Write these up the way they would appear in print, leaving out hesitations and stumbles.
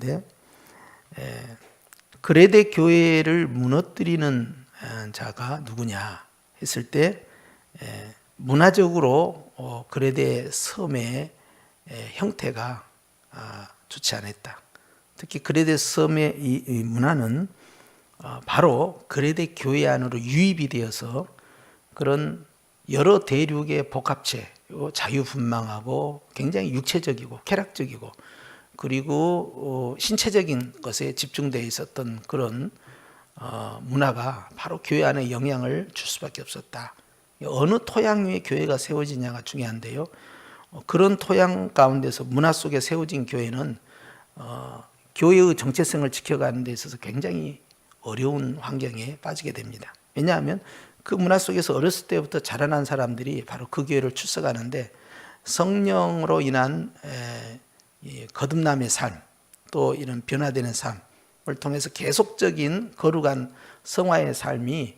있는데, 그레데 교회를 무너뜨리는 자가 누구냐 했을 때, 문화적으로 그레데 섬의 형태가 좋지 않았다. 특히 그레데 섬의 이 문화는 바로 그레데 교회 안으로 유입이 되어서 그런 여러 대륙의 복합체, 자유분방하고 굉장히 육체적이고 쾌락적이고 그리고 신체적인 것에 집중되어 있었던 그런 문화가 바로 교회 안에 영향을 줄 수밖에 없었다. 어느 토양 위에 교회가 세워지냐가 중요한데요. 그런 토양 가운데서 문화 속에 세워진 교회는 교회의 정체성을 지켜가는 데 있어서 굉장히 어려운 환경에 빠지게 됩니다. 왜냐하면 그 문화 속에서 어렸을 때부터 자라난 사람들이 바로 그 교회를 출석하는데, 성령으로 인한 거듭남의 삶, 또 이런 변화되는 삶을 통해서 계속적인 거룩한 성화의 삶이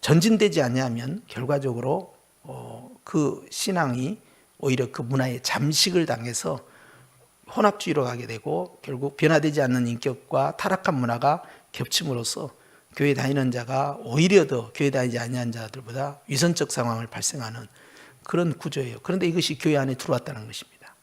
전진되지 않으면 결과적으로 그 신앙이 오히려 그 문화에 잠식을 당해서 혼합주의로 가게 되고, 결국 변화되지 않는 인격과 타락한 문화가 겹침으로써 교회 다니는 자가 오히려 더 교회 다니지 아니한 자들보다 위선적 상황을 발생하는 그런 구조예요. 그런데 이것이 교회 안에 들어왔다는 것입니다.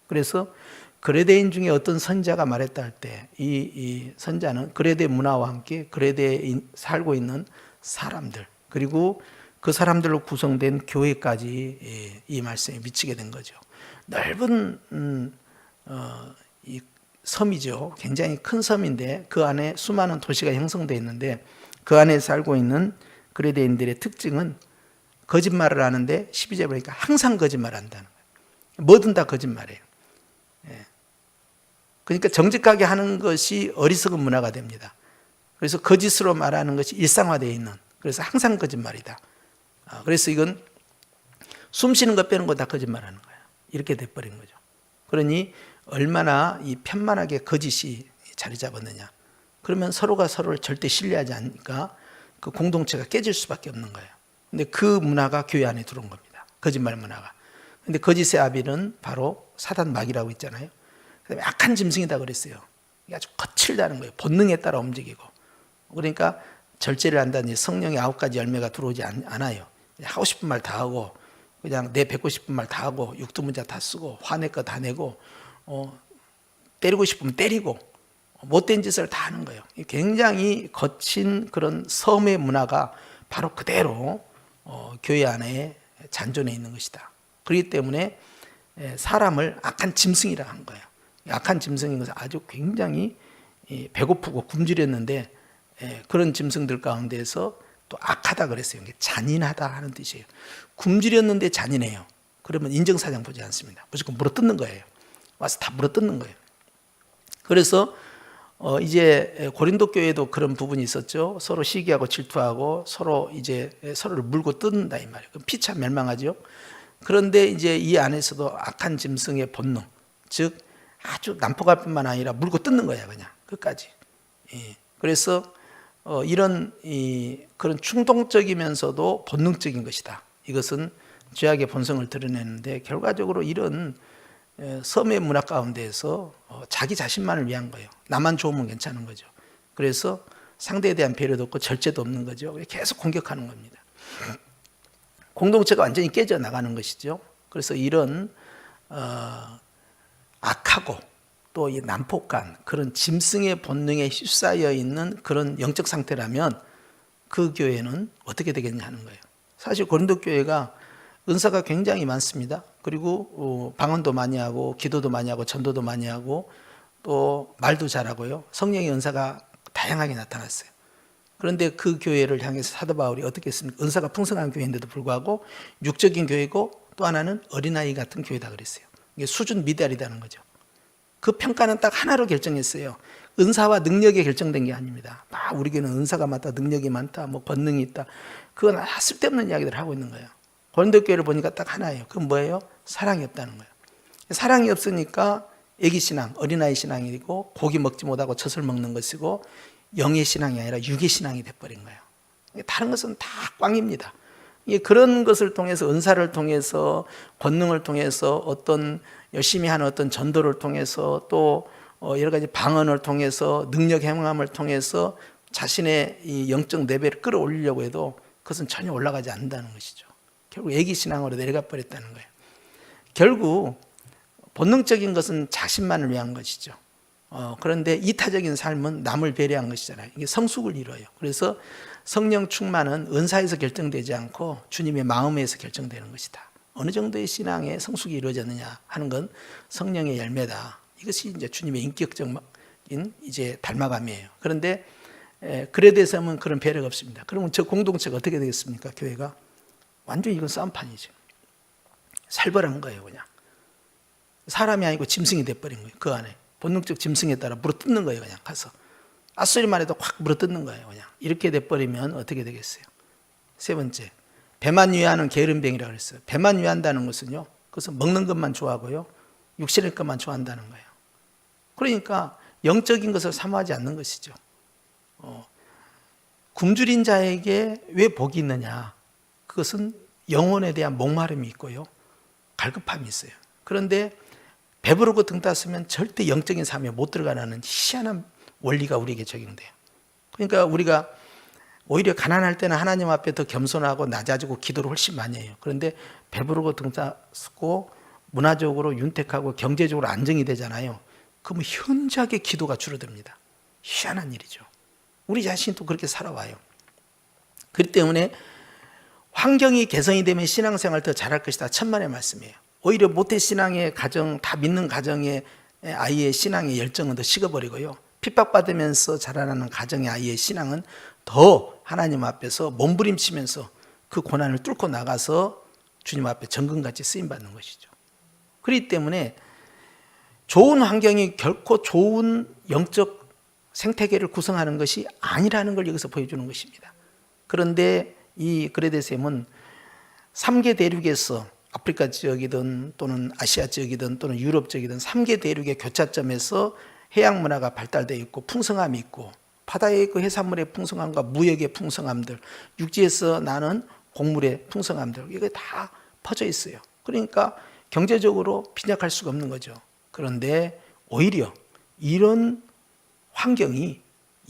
그래서 그레데인 중에 어떤 선자가 말했다 할 때, 이 선자는 그레데 문화와 함께 그레데에 살고 있는 사람들, 그리고 그 사람들로 구성된 교회까지 이 말씀에 미치게 된 거죠. 넓은 이 섬이죠. 굉장히 큰 섬인데 그 안에 수많은 도시가 형성되어 있는데, 그 안에 살고 있는 그레데인들의 특징은 거짓말을 하는데 12절 보니까 항상 거짓말 한다는 거예요. 뭐든 다 거짓말이에요. 그러니까 정직하게 하는 것이 어리석은 문화가 됩니다. 그래서 거짓으로 말하는 것이 일상화되어 있는, 그래서 항상 거짓말이다. 그래서 이건 숨 쉬는 것 빼는 거 다 거짓말하는 거예요. 이렇게 돼버린 거죠. 그러니 얼마나 이 편만하게 거짓이 자리 잡았느냐. 그러면 서로가 서로를 절대 신뢰하지 않으니까 그 공동체가 깨질 수밖에 없는 거예요. 근데 그 문화가 교회 안에 들어온 겁니다. 거짓말 문화가. 근데 거짓의 아비는 바로 사단 마귀라고 있잖아요. 그다음에 악한 짐승이다 그랬어요. 아주 거칠다는 거예요. 본능에 따라 움직이고. 그러니까 절제를 한다든지 성령의 9가지 열매가 들어오지 않아요. 하고 싶은 말 다 하고, 그냥 내 뱉고 싶은 말 다 하고, 육두문자 다 쓰고, 화낼 거 다 내고, 때리고 싶으면 때리고, 못된 짓을 다 하는 거예요. 굉장히 거친 그런 섬의 문화가 바로 그대로 교회 안에 잔존해 있는 것이다. 그렇기 때문에 사람을 악한 짐승이라 한 거예요. 악한 짐승인 것은 아주 굉장히 배고프고 굶주렸는데, 그런 짐승들 가운데서 또 악하다 그랬어요. 잔인하다 하는 뜻이에요. 굶주렸는데 잔인해요. 그러면 인정사정 보지 않습니다. 무조건 물어뜯는 거예요. 와서 다 물어뜯는 거예요. 그래서 이제 고린도 교회도 그런 부분이 있었죠. 서로 시기하고 질투하고 서로 이제 서로를 물고 뜯는다 이 말이에요. 피차 멸망하죠. 그런데 이제 이 안에서도 악한 짐승의 본능, 즉 아주 난폭할 뿐만 아니라 물고 뜯는 거야 그냥 끝까지. 그래서 이런 그런 충동적이면서도 본능적인 것이다. 이것은 죄악의 본성을 드러내는데, 결과적으로 이런 섬의 문화 가운데에서 자기 자신만을 위한 거예요. 나만 좋으면 괜찮은 거죠. 그래서 상대에 대한 배려도 없고 절제도 없는 거죠. 계속 공격하는 겁니다. 공동체가 완전히 깨져 나가는 것이죠. 그래서 이런 악하고 또 이 난폭한 그런 짐승의 본능에 휩싸여 있는 그런 영적 상태라면 그 교회는 어떻게 되겠냐 하는 거예요. 사실 고린도 교회가 은사가 굉장히 많습니다. 그리고 방언도 많이 하고 기도도 많이 하고 전도도 많이 하고 또 말도 잘하고요. 성령의 은사가 다양하게 나타났어요. 그런데 그 교회를 향해서 사도 바울이 어떻게 했습니까? 은사가 풍성한 교회인데도 불구하고 육적인 교회고, 또 하나는 어린아이 같은 교회다 그랬어요. 이게 수준 미달이라는 거죠. 그 평가는 딱 하나로 결정했어요. 은사와 능력에 결정된 게 아닙니다. 우리 교회는 은사가 많다, 능력이 많다, 뭐 권능이 있다. 그건 쓸데없는 이야기들을 하고 있는 거예요. 고린도 교회를 보니까 딱 하나예요. 그건 뭐예요? 사랑이 없다는 거예요. 사랑이 없으니까 애기 신앙, 어린아이 신앙이고, 고기 먹지 못하고 젖을 먹는 것이고, 영의 신앙이 아니라 육의 신앙이 돼버린 거예요. 다른 것은 다 꽝입니다. 그런 것을 통해서, 은사를 통해서, 권능을 통해서, 어떤 열심히 하는 어떤 전도를 통해서, 또 여러 가지 방언을 통해서 능력 행함을 통해서 자신의 이 영적 레벨을 끌어올리려고 해도 그것은 전혀 올라가지 않는다는 것이죠. 결국 애기 신앙으로 내려가 버렸다는 거예요. 결국 본능적인 것은 자신만을 위한 것이죠. 그런데 이타적인 삶은 남을 배려한 것이잖아요. 이게 성숙을 이뤄요. 그래서 성령 충만은 은사에서 결정되지 않고 주님의 마음에서 결정되는 것이다. 어느 정도의 신앙의 성숙이 이루어졌느냐 하는 건 성령의 열매다. 이것이 이제 주님의 인격적인 이제 닮아감이에요. 그런데 그레데에서는 그런 배려가 없습니다. 그러면 저 공동체가 어떻게 되겠습니까? 교회가 완전히 이건 싸움판이죠. 살벌한 거예요, 그냥. 사람이 아니고 짐승이 돼버린 거예요. 그 안에 본능적 짐승에 따라 물어뜯는 거예요. 그냥 가서 앗소리만 해도 확 물어뜯는 거예요. 그냥 이렇게 돼버리면 어떻게 되겠어요? 세 번째, 배만 위하는 게으름뱅이라고 그랬어요. 배만 위한다는 것은요, 그것은 먹는 것만 좋아하고요, 육신의 것만 좋아한다는 거예요. 그러니까 영적인 것을 사모하지 않는 것이죠. 굶주린 자에게 왜 복이 있느냐? 그것은 영혼에 대한 목마름이 있고요, 갈급함이 있어요. 그런데 배부르고 등 땄으면 절대 영적인 삶에 못 들어가는 희한한 원리가 우리에게 적용돼요. 그러니까 우리가 오히려 가난할 때는 하나님 앞에 더 겸손하고 낮아지고 기도를 훨씬 많이 해요. 그런데 배부르고 등 땄고 문화적으로 윤택하고 경제적으로 안정이 되잖아요. 그러면 현저하게 기도가 줄어듭니다. 희한한 일이죠. 우리 자신도 그렇게 살아와요. 그렇기 때문에 환경이 개선이 되면 신앙생활 더 잘할 것이다. 천만의 말씀이에요. 오히려 모태신앙의 가정, 다 믿는 가정의 아이의 신앙의 열정은 더 식어버리고요, 핍박받으면서 자라나는 가정의 아이의 신앙은 더 하나님 앞에서 몸부림치면서 그 고난을 뚫고 나가서 주님 앞에 정금같이 쓰임받는 것이죠. 그렇기 때문에 좋은 환경이 결코 좋은 영적 생태계를 구성하는 것이 아니라는 걸 여기서 보여주는 것입니다. 그런데 이 그레데셈은 3개 대륙에서 아프리카 지역이든 또는 아시아 지역이든 또는 유럽 지역이든 3개 대륙의 교차점에서 해양 문화가 발달되어 있고 풍성함이 있고 바다의 그 해산물의 풍성함과 무역의 풍성함들, 육지에서 나는 곡물의 풍성함들, 이게 다 퍼져 있어요. 그러니까 경제적으로 빈약할 수가 없는 거죠. 그런데 오히려 이런 환경이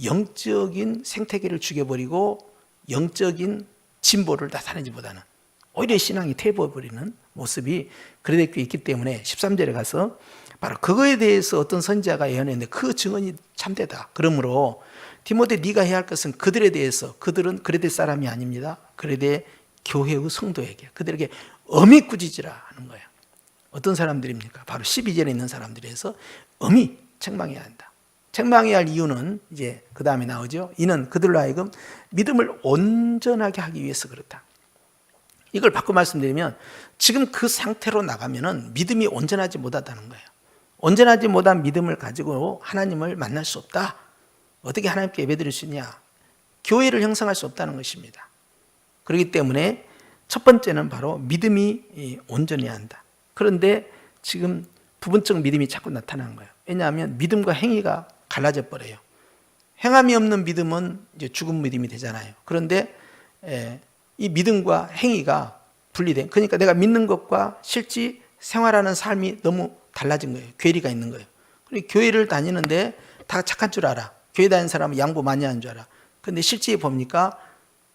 영적인 생태계를 죽여버리고 영적인 진보를 나타내지보다는 오히려 신앙이 퇴보해버리는 모습이 그레데교에 있기 때문에 13절에 가서 바로 그거에 대해서 어떤 선지자가 예언했는데 그 증언이 참되다. 그러므로 디모데 네가 해야 할 것은 그들에 대해서, 그들은 그레데 사람이 아닙니다. 그레데 교회의 성도에게 그들에게 엄히 꾸짖으라 하는 거예요. 어떤 사람들입니까? 바로 12절에 있는 사람들에서 엄히 책망해야 한다. 책망해야 할 이유는 이제 그 다음에 나오죠. 이는 그들로 하여금 믿음을 온전하게 하기 위해서 그렇다. 이걸 바꿔 말씀드리면 지금 그 상태로 나가면은 믿음이 온전하지 못하다는 거예요. 온전하지 못한 믿음을 가지고 하나님을 만날 수 없다. 어떻게 하나님께 예배드릴 수 있냐? 교회를 형성할 수 없다는 것입니다. 그렇기 때문에 첫 번째는 바로 믿음이 온전해야 한다. 그런데 지금 부분적 믿음이 자꾸 나타나는 거예요. 왜냐하면 믿음과 행위가 갈라져 버려요. 행함이 없는 믿음은 이제 죽은 믿음이 되잖아요. 그런데 이 믿음과 행위가 분리된, 그러니까 내가 믿는 것과 실제 생활하는 삶이 너무 달라진 거예요. 괴리가 있는 거예요. 그리고 교회를 다니는데 다 착한 줄 알아. 교회 다니는 사람은 양보 많이 하는 줄 알아. 그런데 실제 봅니까?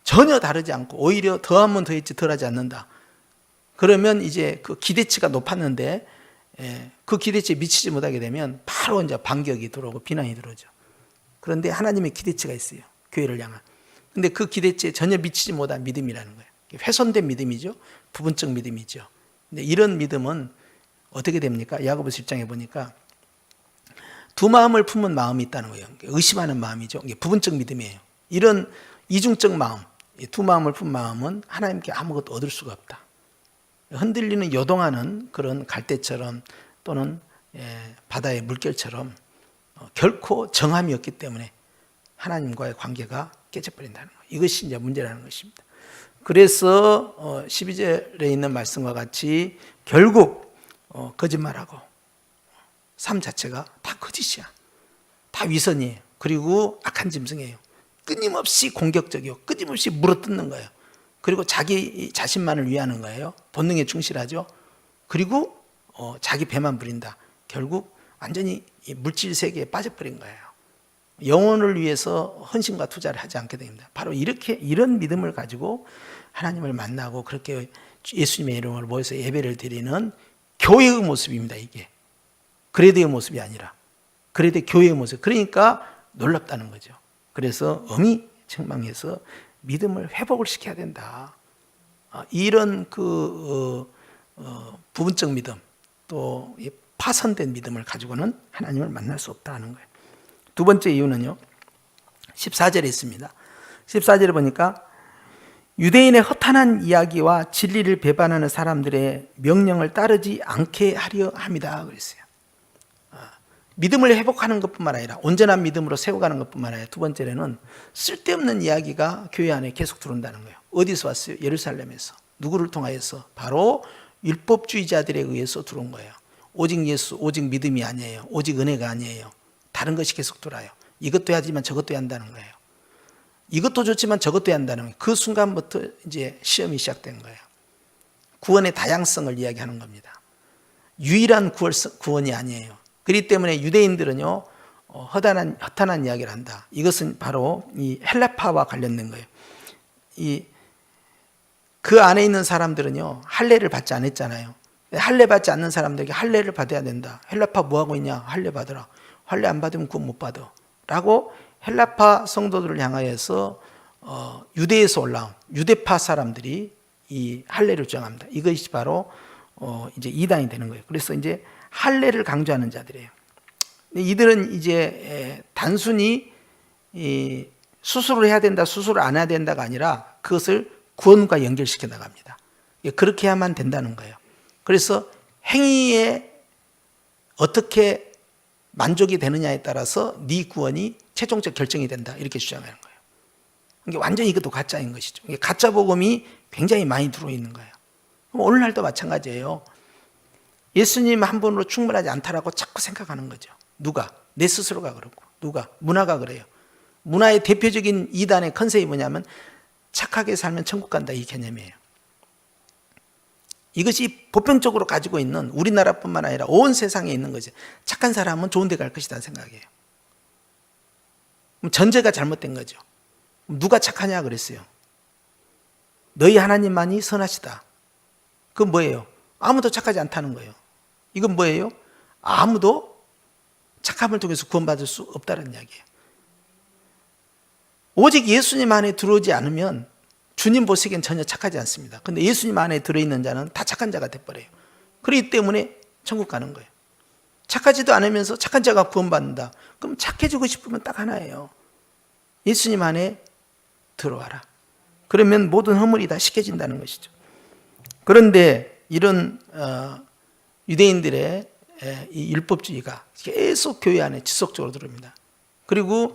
전혀 다르지 않고 오히려 더하면 더했지 덜하지 않는다. 그러면 이제 그 기대치가 높았는데 그 기대치에 미치지 못하게 되면 바로 이제 반격이 들어오고 비난이 들어오죠. 그런데 하나님의 기대치가 있어요. 교회를 향한. 근데 그 기대치에 전혀 미치지 못한 믿음이라는 거예요. 훼손된 믿음이죠. 부분적 믿음이죠. 근데 이런 믿음은 어떻게 됩니까? 야고보서 10장에 보니까 두 마음을 품은 마음이 있다는 거예요. 의심하는 마음이죠. 이게 부분적 믿음이에요. 이런 이중적 마음, 두 마음을 품은 마음은 하나님께 아무것도 얻을 수가 없다. 흔들리는 요동하는 그런 갈대처럼 또는 바다의 물결처럼 결코 정함이 없기 때문에 하나님과의 관계가 깨져버린다는 거예요. 이것이 이제 문제라는 것입니다. 그래서 12절에 있는 말씀과 같이 결국 거짓말하고 삶 자체가 다 거짓이야. 다 위선이에요. 그리고 악한 짐승이에요. 끊임없이 공격적이고 끊임없이 물어뜯는 거예요. 그리고 자기 자신만을 위하는 거예요. 본능에 충실하죠. 그리고 자기 배만 부린다. 결국 완전히 이 물질 세계에 빠져버린 거예요. 영혼을 위해서 헌신과 투자를 하지 않게 됩니다. 바로 이런 믿음을 가지고 하나님을 만나고 그렇게 예수님의 이름으로 모여서 예배를 드리는 교회의 모습입니다. 이게 그레드의 모습이 아니라 그레드 교회의 모습. 그러니까 놀랍다는 거죠. 그래서 엄히 책망해서 믿음을 회복을 시켜야 된다. 이런 부분적 믿음, 또 파손된 믿음을 가지고는 하나님을 만날 수 없다 하는 거예요. 두 번째 이유는요, 14절에 있습니다. 14절에 보니까 유대인의 허탄한 이야기와 진리를 배반하는 사람들의 명령을 따르지 않게 하려 합니다. 그랬어요. 믿음을 회복하는 것뿐만 아니라 온전한 믿음으로 세워가는 것뿐만 아니라 두 번째로는 쓸데없는 이야기가 교회 안에 계속 들어온다는 거예요. 어디서 왔어요? 예루살렘에서. 누구를 통하여서? 바로 율법주의자들에 의해서 들어온 거예요. 오직 예수, 오직 믿음이 아니에요. 오직 은혜가 아니에요. 다른 것이 계속 돌아요. 이것도 해야지만 저것도 해야 한다는 거예요. 이것도 좋지만 저것도 해야 한다는 거예요. 그 순간부터 이제 시험이 시작된 거예요. 구원의 다양성을 이야기하는 겁니다. 유일한 구원이 아니에요. 그렇기 때문에 유대인들은요, 허탄한 이야기를 한다. 이것은 바로 이 헬라파와 관련된 거예요. 그 안에 있는 사람들은요, 할례를 받지 않았잖아요. 할례 받지 않는 사람들에게 할례를 받아야 된다. 헬라파 뭐 하고 있냐? 할례 받으라. 할례 안 받으면 구원 못 받아. 라고 헬라파 성도들을 향하여서 유대에서 올라온 유대파 사람들이 이 할례를 주장합니다. 이것이 바로 이제 이단이 되는 거예요. 그래서 이제 할례를 강조하는 자들이에요. 이들은 이제 단순히 수술을 해야 된다, 수술을 안 해야 된다가 아니라 그것을 구원과 연결시켜 나갑니다. 그렇게 해야만 된다는 거예요. 그래서 행위에 어떻게 만족이 되느냐에 따라서 네 구원이 최종적 결정이 된다, 이렇게 주장하는 거예요. 이게 완전히 이것도 가짜인 것이죠. 가짜 복음이 굉장히 많이 들어있는 거예요. 그럼 오늘날도 마찬가지예요. 예수님 한 분으로 충분하지 않다라고 자꾸 생각하는 거죠. 누가? 내 스스로가 그렇고. 누가? 문화가 그래요. 문화의 대표적인 이단의 컨셉이 뭐냐면 착하게 살면 천국 간다, 이 개념이에요. 이것이 보편적으로 가지고 있는, 우리나라뿐만 아니라 온 세상에 있는 거죠. 착한 사람은 좋은 데 갈 것이다 생각해요. 전제가 잘못된 거죠. 누가 착하냐 그랬어요. 너희 하나님만이 선하시다. 그건 뭐예요? 아무도 착하지 않다는 거예요. 이건 뭐예요? 아무도 착함을 통해서 구원받을 수 없다는 이야기예요. 오직 예수님 안에 들어오지 않으면 주님 보시기엔 전혀 착하지 않습니다. 근데 예수님 안에 들어있는 자는 다 착한 자가 돼버려요. 그렇기 때문에 천국 가는 거예요. 착하지도 않으면서 착한 자가 구원받는다. 그럼 착해지고 싶으면 딱 하나예요. 예수님 안에 들어와라. 그러면 모든 허물이 다 씻겨진다는 것이죠. 그런데 이런 유대인들의 이 율법주의가 계속 교회 안에 지속적으로 들어옵니다. 그리고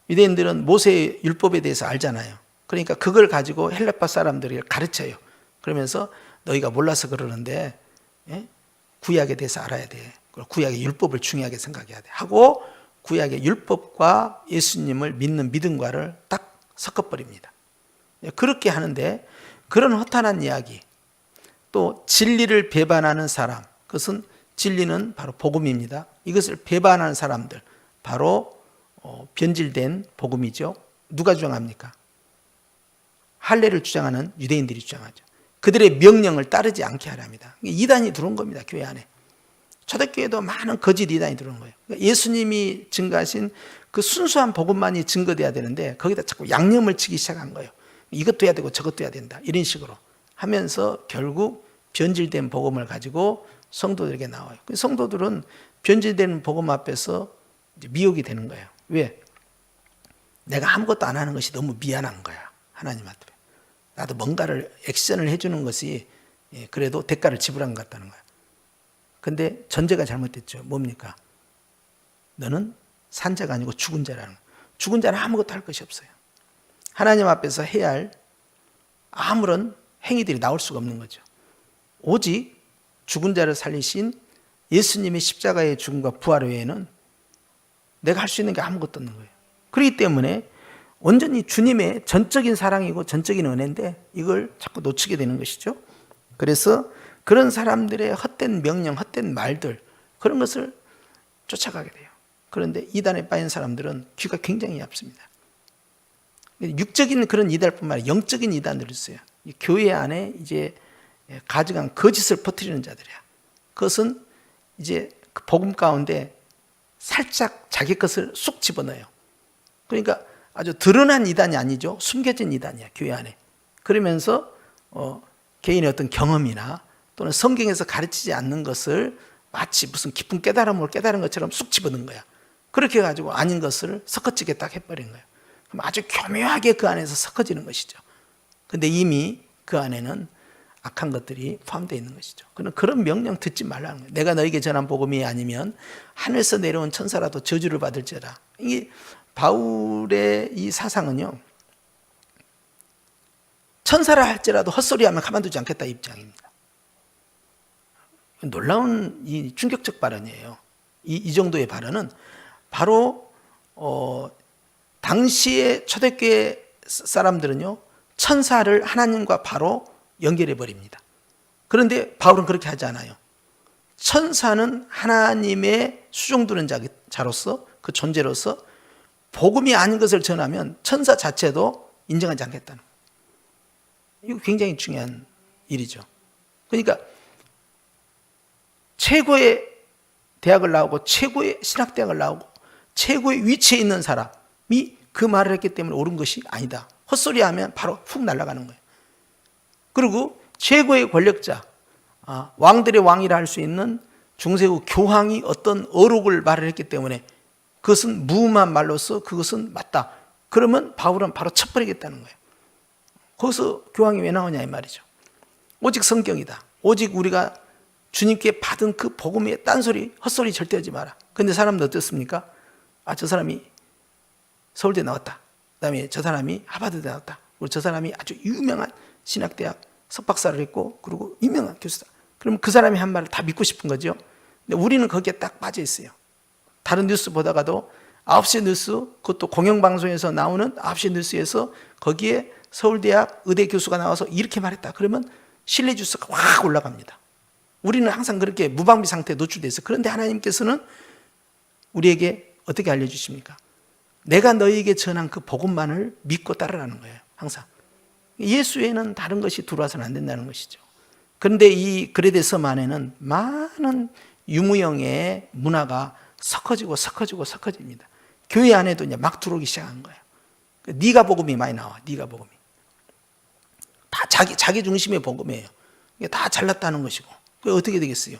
유대인들은 모세의 율법에 대해서 알잖아요. 그러니까 그걸 가지고 헬라파 사람들이 가르쳐요. 그러면서 너희가 몰라서 그러는데 구약에 대해서 알아야 돼. 구약의 율법을 중요하게 생각해야 돼. 하고 구약의 율법과 예수님을 믿는 믿음과를 딱 섞어버립니다. 그렇게 하는데 그런 허탄한 이야기, 또 진리를 배반하는 사람, 그것은 진리는 바로 복음입니다. 이것을 배반하는 사람들, 바로 변질된 복음이죠. 누가 주장합니까? 할례를 주장하는 유대인들이 주장하죠. 그들의 명령을 따르지 않게 하랍니다. 이단이 들어온 겁니다. 교회 안에. 초대교회도 많은 거짓 이단이 들어온 거예요. 예수님이 증거하신 그 순수한 복음만이 증거돼야 되는데 거기다 자꾸 양념을 치기 시작한 거예요. 이것도 해야 되고 저것도 해야 된다, 이런 식으로 하면서 결국 변질된 복음을 가지고 성도들에게 나와요. 성도들은 변질된 복음 앞에서 이제 미혹이 되는 거예요. 왜? 내가 아무것도 안 하는 것이 너무 미안한 거야, 하나님한테. 나도 뭔가를 액션을 해주는 것이 그래도 대가를 지불한 것 같다는 거야. 근데 전제가 잘못됐죠. 뭡니까? 너는 산 자가 아니고 죽은 자라는 거야. 죽은 자는 아무것도 할 것이 없어요. 하나님 앞에서 해야 할 아무런 행위들이 나올 수가 없는 거죠. 오직 죽은 자를 살리신 예수님의 십자가의 죽음과 부활 외에는 내가 할 수 있는 게 아무것도 없는 거예요. 그렇기 때문에 온전히 주님의 전적인 사랑이고 전적인 은혜인데 이걸 자꾸 놓치게 되는 것이죠. 그래서 그런 사람들의 헛된 명령, 헛된 말들, 그런 것을 쫓아가게 돼요. 그런데 이단에 빠진 사람들은 귀가 굉장히 얇습니다. 육적인 그런 이단뿐만 아니라 영적인 이단들이 있어요. 교회 안에 이제 가증한 거짓을 퍼뜨리는 자들이야. 그것은 이제 그 복음 가운데 살짝 자기 것을 쑥 집어넣어요. 그러니까 아주 드러난 이단이 아니죠. 숨겨진 이단이야, 교회 안에. 그러면서 개인의 어떤 경험이나 또는 성경에서 가르치지 않는 것을 마치 무슨 깊은 깨달음을 깨달은 것처럼 쑥 집어넣은 거야. 그렇게 해가지고 아닌 것을 섞어지게 딱 해버린 거예요. 그럼 아주 교묘하게 그 안에서 섞어지는 것이죠. 근데 이미 그 안에는 악한 것들이 포함되어 있는 것이죠. 그런 명령 듣지 말라는 거예요. 내가 너에게 전한 복음이 아니면 하늘에서 내려온 천사라도 저주를 받을지어다. 이게 바울의 이 사상은요, 천사라 할지라도 헛소리하면 가만두지 않겠다 입장입니다. 놀라운 이 충격적 발언이에요. 이 정도의 발언은 바로 당시의 초대교회 사람들은요, 천사를 하나님과 바로 연결해 버립니다. 그런데 바울은 그렇게 하지 않아요. 천사는 하나님의 수종두는 자로서, 그 존재로서 복음이 아닌 것을 전하면 천사 자체도 인정하지 않겠다는 거예요. 이거 굉장히 중요한 일이죠. 그러니까 최고의 대학을 나오고 최고의 신학대학을 나오고 최고의 위치에 있는 사람이 그 말을 했기 때문에 옳은 것이 아니다. 헛소리하면 바로 훅 날아가는 거예요. 그리고 최고의 권력자, 왕들의 왕이라 할 수 있는 중세국 교황이 어떤 어록을 말을 했기 때문에 그것은 무음한 말로서 그것은 맞다. 그러면 바울은 바로 쳐버리겠다는 거예요. 거기서 교황이 왜 나오냐 이 말이죠. 오직 성경이다. 오직 우리가 주님께 받은 그 복음의 딴소리, 헛소리 절대 하지 마라. 근데 사람들 어떻습니까? 저 사람이 서울대 나왔다. 그다음에 저 사람이 하버드대 나왔다. 그리고 저 사람이 아주 유명한 신학대학 석박사를 했고 그리고 유명한 교수다. 그럼 그 사람이 한 말을 다 믿고 싶은 거죠. 근데 우리는 거기에 딱 빠져 있어요. 다른 뉴스 보다가도 9시 뉴스, 그것도 공영방송에서 나오는 9시 뉴스에서 거기에 서울대학 의대 교수가 나와서 이렇게 말했다. 그러면 신뢰 지수가 확 올라갑니다. 우리는 항상 그렇게 무방비 상태에 노출되어 있어요. 그런데 하나님께서는 우리에게 어떻게 알려주십니까? 내가 너희에게 전한 그 복음만을 믿고 따르라는 거예요. 항상. 예수 외에는 다른 것이 들어와서는 안 된다는 것이죠. 그런데 이 그레데 섬 안에는 많은 유무형의 문화가 섞어집니다. 교회 안에도 이제 막 들어오기 시작한 거예요. 네가 복음이 많이 나와. 네가 복음이. 다 자기 중심의 복음이에요. 이게 다 잘났다는 것이고. 그게 어떻게 되겠어요?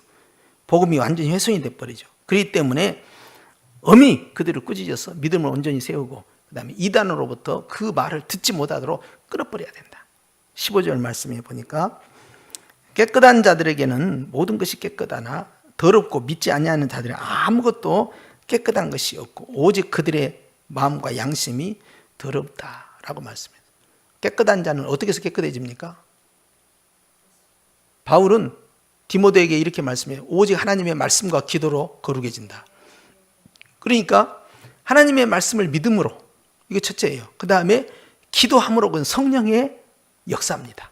복음이 완전히 훼손이 돼버리죠. 그렇기 때문에 엄히 그들을 꾸짖어서 믿음을 온전히 세우고 그 다음에 이단으로부터 그 말을 듣지 못하도록 끌어버려야 된다. 15절 말씀에 보니까 깨끗한 자들에게는 모든 것이 깨끗하나 더럽고 믿지 아니하는 자들은 아무것도 깨끗한 것이 없고 오직 그들의 마음과 양심이 더럽다라고 말씀해요. 깨끗한 자는 어떻게 해서 깨끗해집니까? 바울은 디모데에게 이렇게 말씀해요. 오직 하나님의 말씀과 기도로 거룩해진다. 그러니까 하나님의 말씀을 믿음으로, 이게 첫째예요. 그 다음에 기도함으로, 그건 성령의 역사입니다.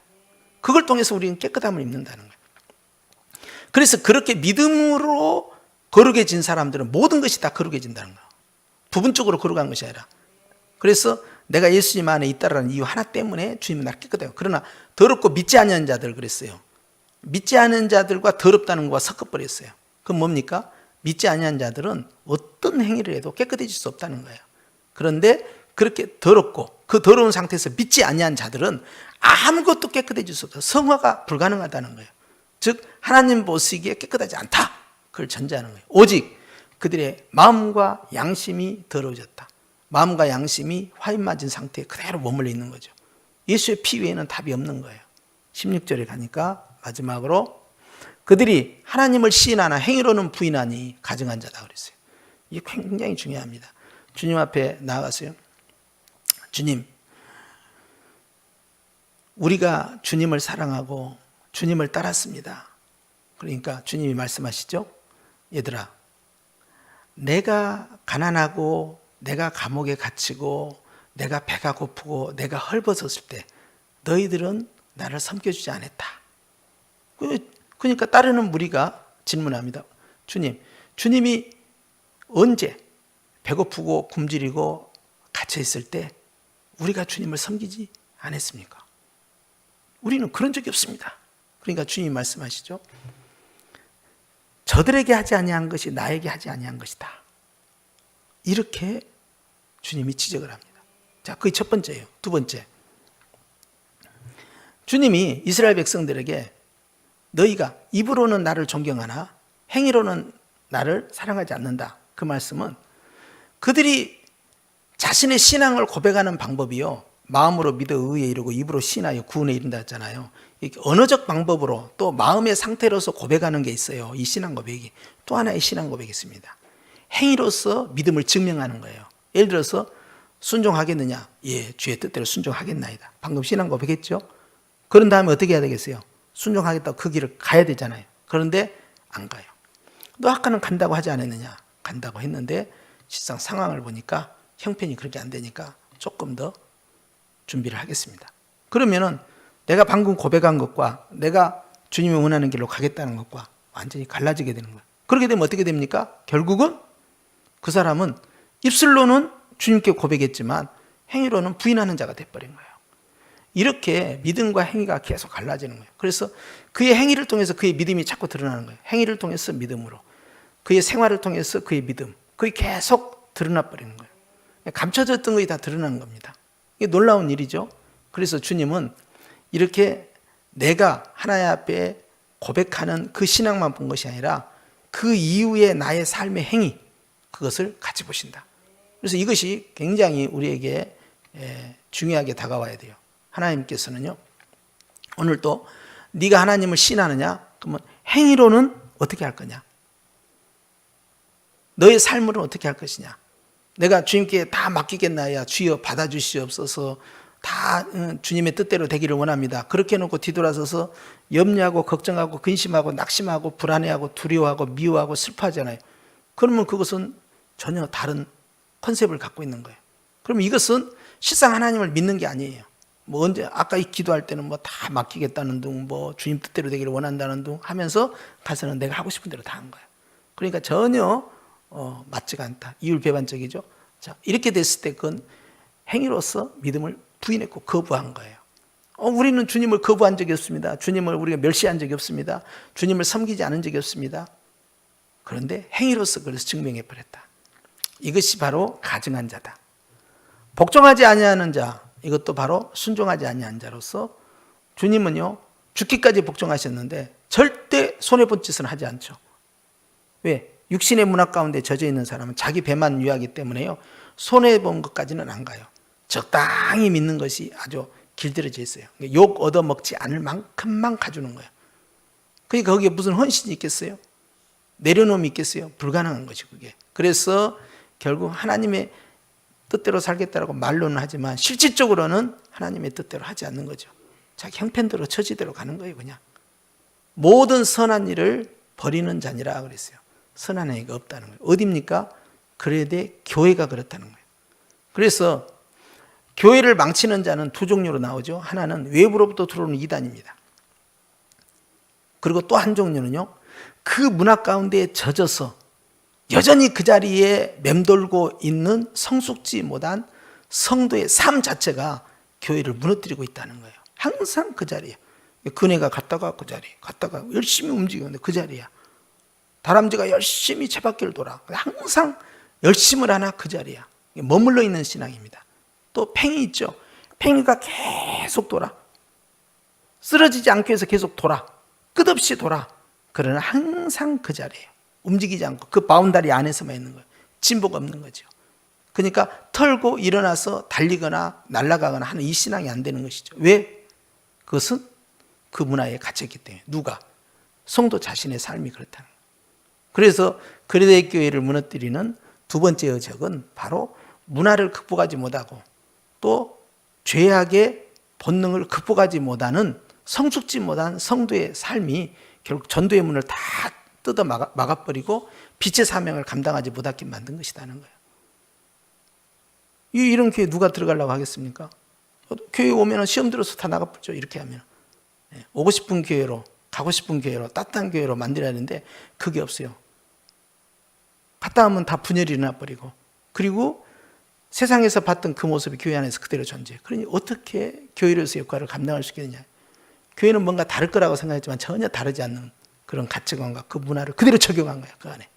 그걸 통해서 우리는 깨끗함을 입는다는 거예요. 그래서 그렇게 믿음으로 거룩해진 사람들은 모든 것이 다 거룩해진다는 거예요. 부분적으로 거룩한 것이 아니라. 그래서 내가 예수님 안에 있다라는 이유 하나 때문에 주님은 나를 깨끗해요. 그러나 더럽고 믿지 않는 자들 그랬어요. 믿지 않는 자들과 더럽다는 것과 섞어버렸어요. 그건 뭡니까? 믿지 않는 자들은 어떤 행위를 해도 깨끗해질 수 없다는 거예요. 그런데 그렇게 더럽고 그 더러운 상태에서 믿지 아니한 자들은 아무것도 깨끗해질 수 없다. 성화가 불가능하다는 거예요. 즉 하나님 보시기에 깨끗하지 않다. 그걸 전제하는 거예요. 오직 그들의 마음과 양심이 더러워졌다. 마음과 양심이 화인 맞은 상태에 그대로 머물러 있는 거죠. 예수의 피 외에는 답이 없는 거예요. 16절에 가니까 마지막으로 그들이 하나님을 시인하나 행위로는 부인하니 가증한 자다 그랬어요. 이게 굉장히 중요합니다. 주님 앞에 나아가세요. 주님, 우리가 주님을 사랑하고 주님을 따랐습니다. 그러니까 주님이 말씀하시죠. 얘들아, 내가 가난하고 내가 감옥에 갇히고 내가 배가 고프고 내가 헐벗었을 때 너희들은 나를 섬겨주지 않았다. 그러니까 따르는 무리가 질문합니다. 주님이 언제 배고프고 굶주리고 갇혀 있을 때 우리가 주님을 섬기지 않았습니까? 우리는 그런 적이 없습니다. 그러니까 주님이 말씀하시죠. 저들에게 하지 아니한 것이 나에게 하지 아니한 것이다. 이렇게 주님이 지적을 합니다. 자, 그게 첫 번째예요. 두 번째, 주님이 이스라엘 백성들에게 너희가 입으로는 나를 존경하나 행위로는 나를 사랑하지 않는다. 그 말씀은 그들이 자신의 신앙을 고백하는 방법이요, 마음으로 믿어 의에 이르고 입으로 신하여 구원에 이른다 했잖아요. 언어적 방법으로 또 마음의 상태로서 고백하는 게 있어요. 이 신앙 고백이 또 하나의 신앙 고백이 있습니다. 행위로서 믿음을 증명하는 거예요. 예를 들어서 순종하겠느냐? 예, 주의 뜻대로 순종하겠나이다. 방금 신앙 고백했죠. 그런 다음에 어떻게 해야 되겠어요? 순종하겠다고 그 길을 가야 되잖아요. 그런데 안 가요. 너 아까는 간다고 하지 않았느냐? 간다고 했는데 실상 상황을 보니까 형편이 그렇게 안 되니까 조금 더 준비를 하겠습니다. 그러면은 내가 방금 고백한 것과 내가 주님이 원하는 길로 가겠다는 것과 완전히 갈라지게 되는 거예요. 그렇게 되면 어떻게 됩니까? 결국은 그 사람은 입술로는 주님께 고백했지만 행위로는 부인하는 자가 돼버린 거예요. 이렇게 믿음과 행위가 계속 갈라지는 거예요. 그래서 그의 행위를 통해서 그의 믿음이 자꾸 드러나는 거예요. 행위를 통해서 믿음으로, 그의 생활을 통해서 그의 믿음, 그게 계속 드러나 버리는 거예요. 감춰졌던 것이 다 드러나는 겁니다. 이게 놀라운 일이죠. 그래서 주님은 이렇게 내가 하나님 앞에 고백하는 그 신앙만 본 것이 아니라 그 이후에 나의 삶의 행위, 그것을 같이 보신다. 그래서 이것이 굉장히 우리에게 중요하게 다가와야 돼요. 하나님께서는요, 오늘 또 네가 하나님을 신하느냐? 그러면 행위로는 어떻게 할 거냐? 너의 삶으로는 어떻게 할 것이냐? 내가 주님께 다 맡기겠나야? 주여 받아주시옵소서. 다 주님의 뜻대로 되기를 원합니다. 그렇게 해놓고 뒤돌아서서 염려하고 걱정하고 근심하고 낙심하고 불안해하고 두려워하고 미워하고 슬퍼하잖아요. 그러면 그것은 전혀 다른 컨셉을 갖고 있는 거예요. 그럼 이것은 실상 하나님을 믿는 게 아니에요. 뭐 언제 아까 이 기도할 때는 뭐 다 맡기겠다는 둥, 뭐 주님 뜻대로 되기를 원한다는 둥 하면서 가서는 내가 하고 싶은 대로 다 한 거예요. 그러니까 전혀 맞지가 않다. 이율배반적이죠. 자, 이렇게 됐을 때 그건 행위로서 믿음을 부인했고 거부한 거예요. 우리는 주님을 거부한 적이 없습니다. 주님을 우리가 멸시한 적이 없습니다. 주님을 섬기지 않은 적이 없습니다. 그런데 행위로서 그래서 증명해 버렸다. 이것이 바로 가증한 자다. 복종하지 아니하는 자, 이것도 바로 순종하지 아니한 자로서 주님은요, 죽기까지 복종하셨는데 절대 손해본 짓은 하지 않죠. 왜? 육신의 문화 가운데 젖어 있는 사람은 자기 배만 위하기 때문에요, 손해본 것까지는 안 가요. 적당히 믿는 것이 아주 길들여져 있어요. 욕 얻어먹지 않을 만큼만 가주는 거예요. 그러니까 거기에 무슨 헌신이 있겠어요? 내려놓음이 있겠어요? 불가능한 것이 그게. 그래서 결국 하나님의 뜻대로 살겠다라고 말로는 하지만 실질적으로는 하나님의 뜻대로 하지 않는 거죠. 자기 형편대로 처지대로 가는 거예요. 그냥 모든 선한 일을 버리는 자니라 그랬어요. 선한 행위가 없다는 거예요. 어디입니까? 그레데 교회가 그렇다는 거예요. 그래서 교회를 망치는 자는 두 종류로 나오죠. 하나는 외부로부터 들어오는 이단입니다. 그리고 또 한 종류는요, 그 문화 가운데 젖어서 여전히 그 자리에 맴돌고 있는 성숙지 못한 성도의 삶 자체가 교회를 무너뜨리고 있다는 거예요. 항상 그 자리에. 그네가 갔다가 그 자리에, 갔다가 열심히 움직이는데 그 자리야. 다람쥐가 열심히 쳇바퀴를 돌아. 항상 열심을 하나 그 자리야. 머물러 있는 신앙입니다. 또 팽이 있죠. 팽이가 계속 돌아. 쓰러지지 않기 위해서 계속 돌아. 끝없이 돌아. 그러나 항상 그 자리예요. 움직이지 않고 그 바운다리 안에서만 있는 거예요. 진보가 없는 거죠. 그러니까 털고 일어나서 달리거나 날아가거나 하는 이 신앙이 안 되는 것이죠. 왜? 그것은 그 문화에 갇혔기 때문에. 누가? 성도 자신의 삶이 그렇다는 거예요. 그래서 그레데 교회를 무너뜨리는 두 번째 여적은 바로 문화를 극복하지 못하고 또 죄악의 본능을 극복하지 못하는 성숙지 못한 성도의 삶이 결국 전도의 문을 다 뜯어 막아버리고 빛의 사명을 감당하지 못하게 만든 것이라는 거예요. 이런 교회 누가 들어가려고 하겠습니까? 교회 오면 시험 들어서 다 나가버죠. 이렇게 하면. 오고 싶은 교회로, 가고 싶은 교회로, 따뜻한 교회로 만들어야 하는데 그게 없어요. 갔다 하면 다 분열이 일어나버리고 그리고 세상에서 봤던 그 모습이 교회 안에서 그대로 존재해. 그러니 어떻게 교회로서 역할을 감당할 수 있겠느냐. 교회는 뭔가 다를 거라고 생각했지만 전혀 다르지 않는 그런 가치관과 그 문화를 그대로 적용한 거야, 그 안에.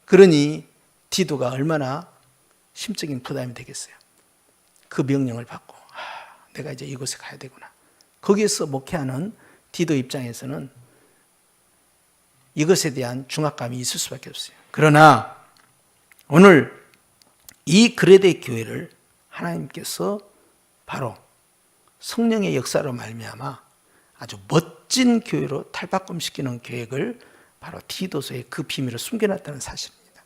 그러니 디도가 얼마나 심적인 부담이 되겠어요. 그 명령을 받고 내가 이제 이곳에 가야 되구나. 거기에서 목회하는 디도 입장에서는 이것에 대한 중압감이 있을 수밖에 없어요. 그러나 오늘 이 그레데 교회를 하나님께서 바로 성령의 역사로 말미암아 아주 멋진 교회로 탈바꿈시키는 계획을 바로 디도서에 그 비밀을 숨겨놨다는 사실입니다.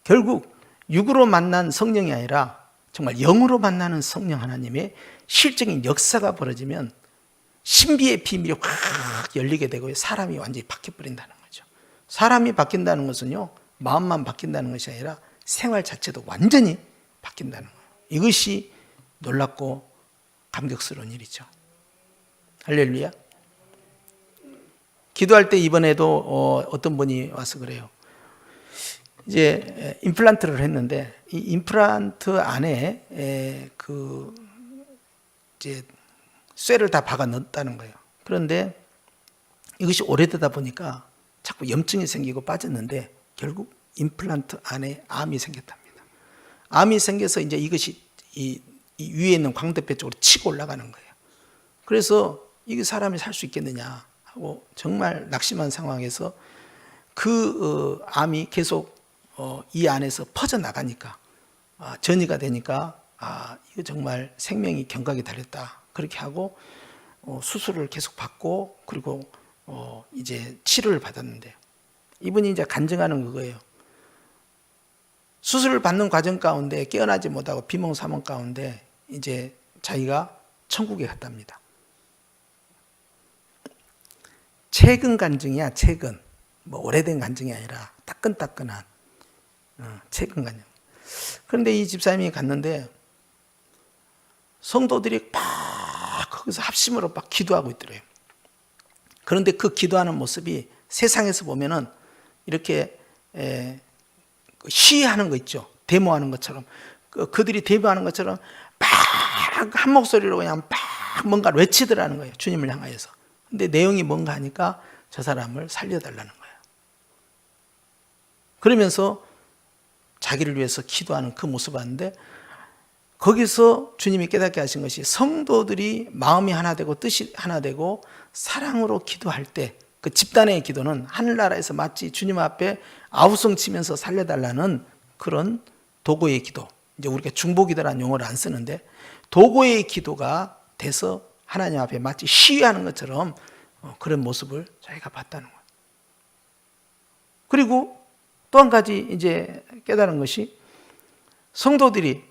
결국 육으로 만난 성령이 아니라 정말 영으로 만나는 성령 하나님의 실적인 역사가 벌어지면 신비의 비밀이 확 열리게 되고 사람이 완전히 바뀌어버린다는 거죠. 사람이 바뀐다는 것은요, 마음만 바뀐다는 것이 아니라 생활 자체도 완전히 바뀐다는 거예요. 이것이 놀랍고 감격스러운 일이죠. 할렐루야. 기도할 때 이번에도 어떤 분이 와서 그래요. 이제 임플란트를 했는데 이 임플란트 안에 그 이제 쇠를 다 박아 넣었다는 거예요. 그런데 이것이 오래되다 보니까 자꾸 염증이 생기고 빠졌는데 결국 임플란트 안에 암이 생겼답니다. 암이 생겨서 이제 이것이 이 위에 있는 광대뼈 쪽으로 치고 올라가는 거예요. 그래서 이게 사람이 살 수 있겠느냐 하고 정말 낙심한 상황에서 그 암이 계속 이 안에서 퍼져나가니까 전이가 되니까 이거 정말 생명이 경각이 달렸다. 그렇게 하고 수술을 계속 받고 그리고 이제 치료를 받았는데 이분이 이제 간증하는 그거예요. 수술을 받는 과정 가운데 깨어나지 못하고 비몽사몽 가운데 이제 자기가 천국에 갔답니다. 최근 간증이야, 최근. 뭐 오래된 간증이 아니라 따끈따끈한 최근 간증. 그런데 이 집사님이 갔는데 성도들이 막 거기서 합심으로 막 기도하고 있더래요. 그런데 그 기도하는 모습이 세상에서 보면은 이렇게 시위하는 거 있죠. 데모하는 것처럼. 그들이 데모하는 것처럼 막 한 목소리로 그냥 막 뭔가를 외치더라는 거예요. 주님을 향하여서. 근데 내용이 뭔가 하니까 저 사람을 살려달라는 거예요. 그러면서 자기를 위해서 기도하는 그 모습을 봤는데 거기서 주님이 깨닫게 하신 것이 성도들이 마음이 하나 되고 뜻이 하나 되고 사랑으로 기도할 때 그 집단의 기도는 하늘나라에서 마치 주님 앞에 아우성 치면서 살려달라는 그런 도구의 기도. 이제 우리가 중보기도라는 용어를 안 쓰는데 도구의 기도가 돼서 하나님 앞에 마치 시위하는 것처럼 그런 모습을 자기가 봤다는 거예요. 그리고 또 한 가지 이제 깨달은 것이 성도들이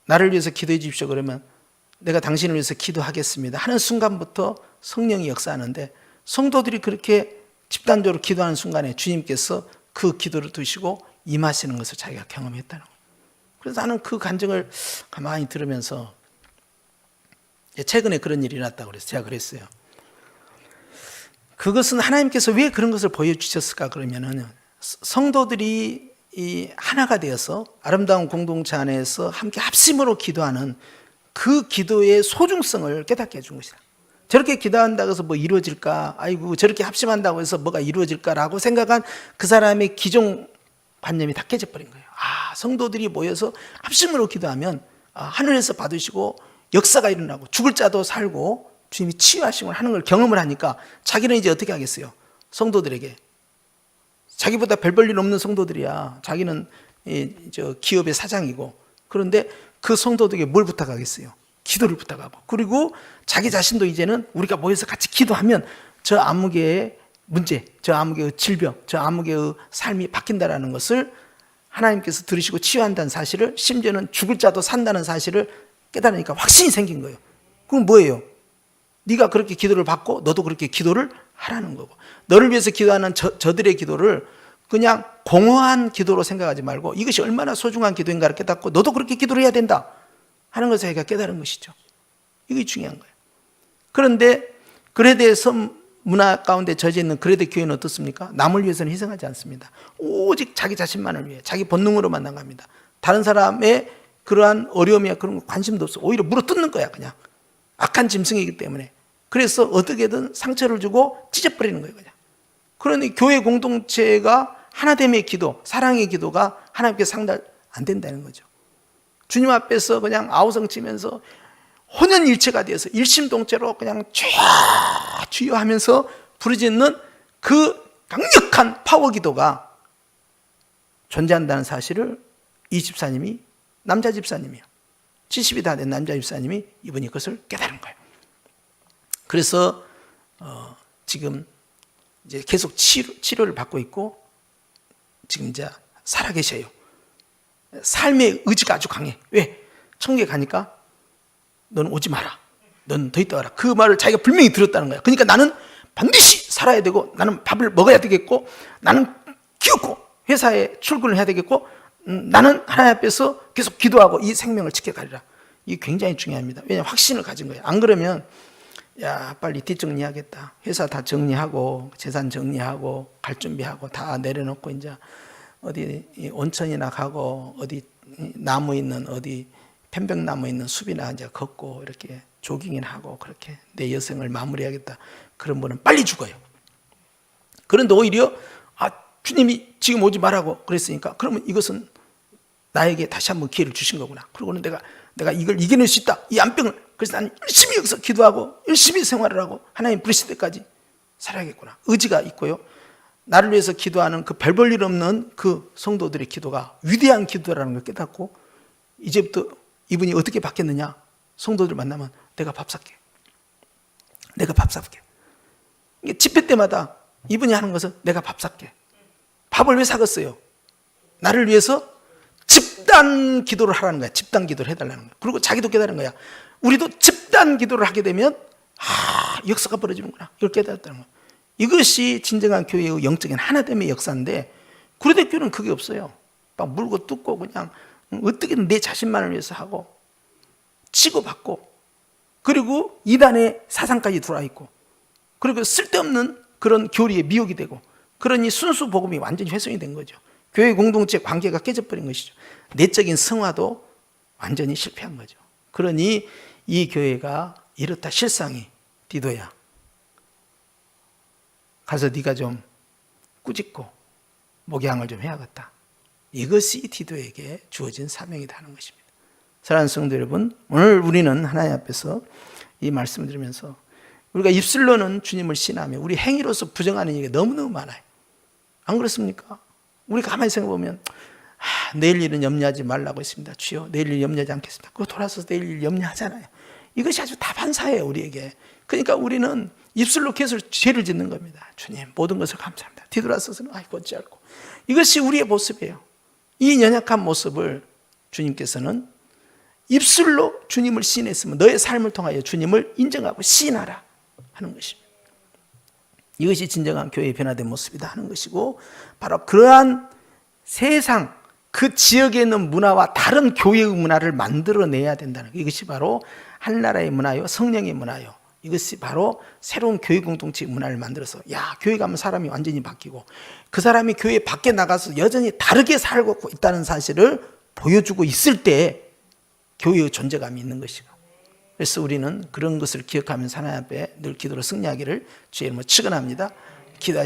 나를 위해서 기도해 주십시오 그러면 내가 당신을 위해서 기도하겠습니다 하는 순간부터 성령이 역사하는데 성도들이 그렇게 집단적으로 기도하는 순간에 주님께서 그 기도를 드시고 임하시는 것을 자기가 경험했다는 거예요. 그래서 나는 그 간증을 가만히 들으면서 최근에 그런 일이 일어났다고 그래서 제가 그랬어요. 그것은 하나님께서 왜 그런 것을 보여주셨을까 그러면은 성도들이 이 하나가 되어서 아름다운 공동체 안에서 함께 합심으로 기도하는 그 기도의 소중성을 깨닫게 해준 것이다. 저렇게 기도한다고 해서 뭐 이루어질까? 아이고 저렇게 합심한다고 해서 뭐가 이루어질까라고 생각한 그 사람의 기존 관념이 다 깨져버린 거예요. 성도들이 모여서 합심으로 기도하면 하늘에서 받으시고 역사가 일어나고 죽을 자도 살고 주님이 치유하심을 하는 걸 경험을 하니까 자기는 이제 어떻게 하겠어요? 성도들에게 자기보다 별 볼 일 없는 성도들이야. 자기는 기업의 사장이고 그런데 그 성도들에게 뭘 부탁하겠어요? 기도를 부탁하고 그리고 자기 자신도 이제는 우리가 모여서 같이 기도하면 저 아무개의 문제, 저 아무개의 질병, 저 아무개의 삶이 바뀐다라는 것을 하나님께서 들으시고 치유한다는 사실을 심지어는 죽을 자도 산다는 사실을 깨달으니까 확신이 생긴 거예요. 그럼 뭐예요? 네가 그렇게 기도를 받고 너도 그렇게 기도를 하라는 거고 너를 위해서 기도하는 저들의 기도를 그냥 공허한 기도로 생각하지 말고 이것이 얼마나 소중한 기도인가를 깨닫고 너도 그렇게 기도를 해야 된다 하는 것을 자기가 깨달은 것이죠. 이게 중요한 거예요. 그런데 그레데 섬 문화 가운데 젖어 있는 그레데 교회는 어떻습니까? 남을 위해서는 희생하지 않습니다. 오직 자기 자신만을 위해 자기 본능으로만 나갑니다. 다른 사람의 그러한 어려움이야 그런 거 관심도 없어. 오히려 물어뜯는 거야 그냥. 악한 짐승이기 때문에. 그래서 어떻게든 상처를 주고 찢어버리는 거예요 그냥. 그러니 교회 공동체가 하나됨의 기도, 사랑의 기도가 하나님께 상달 안 된다는 거죠. 주님 앞에서 그냥 아우성 치면서 혼연일체가 되어서 일심동체로 그냥 주여 하면서 부르짖는 그 강력한 파워 기도가 존재한다는 사실을 이 집사님이, 남자 집사님이요, 70이 다 된 남자 집사님이 이분이 그것을 깨달은 거예요. 그래서 지금 이제 계속 치료를 받고 있고 지금 이제 살아계셔요. 삶의 의지가 아주 강해. 왜? 천국에 가니까 너는 오지 마라, 너는 더 있다 와라, 그 말을 자기가 분명히 들었다는 거야. 그러니까 나는 반드시 살아야 되고, 나는 밥을 먹어야 되겠고, 나는 키웠고 회사에 출근을 해야 되겠고, 나는 하나님 앞에서 계속 기도하고 이 생명을 지켜가리라. 이게 굉장히 중요합니다. 왜냐하면 확신을 가진 거예요. 안 그러면 야 빨리 뒷정리하겠다, 회사 다 정리하고 재산 정리하고 갈 준비하고 다 내려놓고 이제 어디 온천이나 가고 어디 나무 있는 어디 편백나무 있는 숲이나 이제 걷고 이렇게 조깅이나 하고 그렇게 내 여생을 마무리하겠다, 그런 분은 빨리 죽어요. 그런데 오히려 주님이 지금 오지 말라고 그랬으니까 그러면 이것은 나에게 다시 한번 기회를 주신 거구나. 그러고는 내가 이걸 이겨낼 수 있다, 이 암병을. 그래서 나는 열심히 여기서 기도하고 열심히 생활을 하고 하나님 부르실 때까지 살아야겠구나. 의지가 있고요. 나를 위해서 기도하는 그 별 볼 일 없는 그 성도들의 기도가 위대한 기도라는 걸 깨닫고, 이제부터 이분이 어떻게 바뀌었느냐, 성도들 만나면 내가 밥 살게, 내가 밥 살게. 집회 때마다 이분이 하는 것은 내가 밥 살게. 밥을 왜 사겠어요? 나를 위해서 집단 기도를 하라는 거야. 집단 기도를 해달라는 거야. 그리고 자기도 깨달은 거야. 우리도 집단 기도를 하게 되면 역사가 벌어지는구나, 이걸 깨달았다는 거야. 이것이 진정한 교회의 영적인 하나됨의 역사인데, 구레대 교회는 그게 없어요. 막 물고 뜯고 그냥 어떻게든 내 자신만을 위해서 하고 치고받고, 그리고 이단의 사상까지 들어와 있고, 그리고 쓸데없는 그런 교리에 미혹이 되고, 그러니 순수 복음이 완전히 훼손이 된 거죠. 교회 공동체 관계가 깨져버린 것이죠. 내적인 성화도 완전히 실패한 거죠. 그러니 이 교회가 이렇다 실상이, 디도야 가서 네가 좀 꾸짖고 목양을 좀 해야겠다. 이것이 디도에게 주어진 사명이다 하는 것입니다. 사랑하는 성도 여러분, 오늘 우리는 하나님 앞에서 이 말씀을 들으면서 우리가 입술로는 주님을 신하며 우리 행위로서 부정하는 얘기가 너무너무 많아요. 안 그렇습니까? 우리 가만히 생각해 보면 내일 일은 염려하지 말라고 했습니다. 주여 내일 일 염려하지 않겠습니다. 그거 돌아서서 내일 일 염려하잖아요. 이것이 아주 다반사예요 우리에게. 그러니까 우리는 입술로 계속 죄를 짓는 겁니다. 주님 모든 것을 감사합니다. 뒤돌아서서는 어찌할꼬. 이것이 우리의 모습이에요. 이 연약한 모습을 주님께서는 입술로 주님을 시인했으면 너의 삶을 통하여 주님을 인정하고 시인하라 하는 것입니다. 이것이 진정한 교회의 변화된 모습이다 하는 것이고, 바로 그러한 세상 그 지역에 있는 문화와 다른 교회의 문화를 만들어내야 된다는 것. 이것이 바로 한나라의 문화요, 성령의 문화요. 이것이 바로 새로운 교회 공동체의 문화를 만들어서 교회 가면 사람이 완전히 바뀌고 그 사람이 교회 밖에 나가서 여전히 다르게 살고 있다는 사실을 보여주고 있을 때 교회의 존재감이 있는 것이고, 그래서 우리는 그런 것을 기억하면서 하나님 앞에 늘 기도로 승리하기를 주의 이름으로 축원합니다. 기도하시